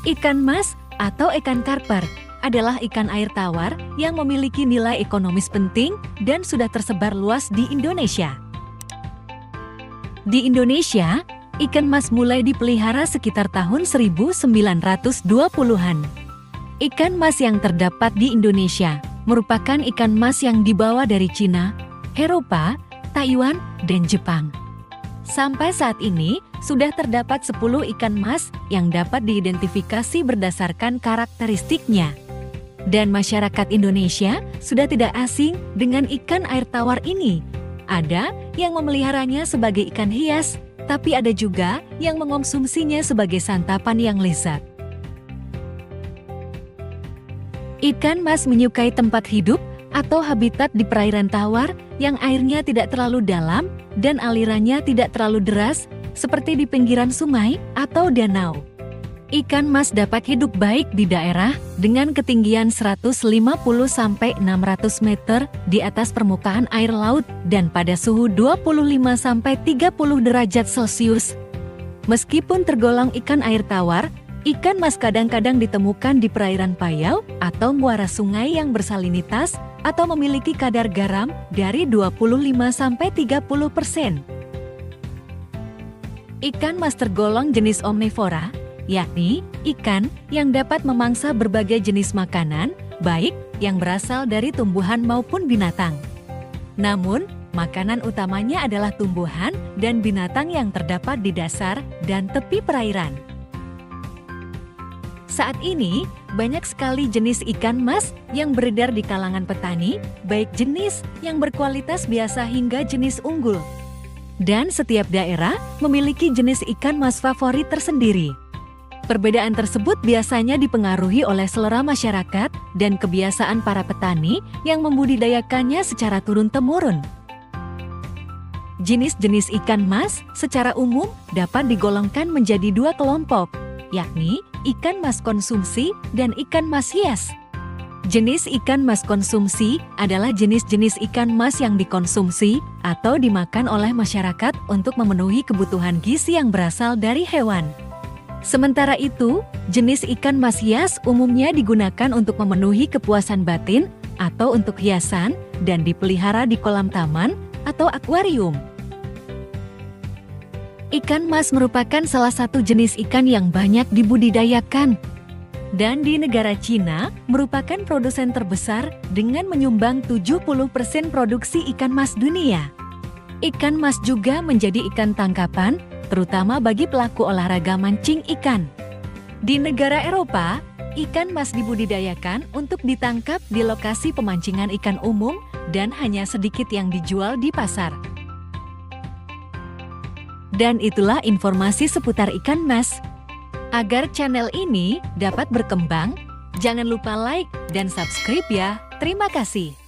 Ikan mas atau ikan karper adalah ikan air tawar yang memiliki nilai ekonomis penting dan sudah tersebar luas di Indonesia. Di Indonesia, ikan mas mulai dipelihara sekitar tahun 1920-an. Ikan mas yang terdapat di Indonesia merupakan ikan mas yang dibawa dari Cina, Eropa, Taiwan, dan Jepang. Sampai saat ini, sudah terdapat 10 ikan mas yang dapat diidentifikasi berdasarkan karakteristiknya. Dan masyarakat Indonesia sudah tidak asing dengan ikan air tawar ini. Ada yang memeliharanya sebagai ikan hias, tapi ada juga yang mengonsumsinya sebagai santapan yang lezat. Ikan mas menyukai tempat hidup atau habitat di perairan tawar yang airnya tidak terlalu dalam dan alirannya tidak terlalu deras seperti di pinggiran sungai atau danau. Ikan mas dapat hidup baik di daerah dengan ketinggian 150-600 meter di atas permukaan air laut dan pada suhu 25-30 derajat Celcius. Meskipun tergolong ikan air tawar, ikan mas kadang-kadang ditemukan di perairan payau atau muara sungai yang bersalinitas atau memiliki kadar garam dari 25-30%. Ikan mas tergolong jenis omnivora, yakni ikan yang dapat memangsa berbagai jenis makanan, baik yang berasal dari tumbuhan maupun binatang. Namun, makanan utamanya adalah tumbuhan dan binatang yang terdapat di dasar dan tepi perairan. Saat ini, banyak sekali jenis ikan mas yang beredar di kalangan petani, baik jenis yang berkualitas biasa hingga jenis unggul. Dan setiap daerah memiliki jenis ikan mas favorit tersendiri. Perbedaan tersebut biasanya dipengaruhi oleh selera masyarakat dan kebiasaan para petani yang membudidayakannya secara turun-temurun. Jenis-jenis ikan mas secara umum dapat digolongkan menjadi 2 kelompok, yakni ikan mas konsumsi dan ikan mas hias. Jenis ikan mas konsumsi adalah jenis-jenis ikan mas yang dikonsumsi atau dimakan oleh masyarakat untuk memenuhi kebutuhan gizi yang berasal dari hewan. Sementara itu, jenis ikan mas hias umumnya digunakan untuk memenuhi kepuasan batin atau untuk hiasan dan dipelihara di kolam taman atau akuarium. Ikan mas merupakan salah satu jenis ikan yang banyak dibudidayakan. Dan di negara Cina merupakan produsen terbesar dengan menyumbang 70% produksi ikan mas dunia. Ikan mas juga menjadi ikan tangkapan, terutama bagi pelaku olahraga mancing ikan. Di negara Eropa, ikan mas dibudidayakan untuk ditangkap di lokasi pemancingan ikan umum dan hanya sedikit yang dijual di pasar. Dan itulah informasi seputar ikan mas. Agar channel ini dapat berkembang, jangan lupa like dan subscribe ya. Terima kasih.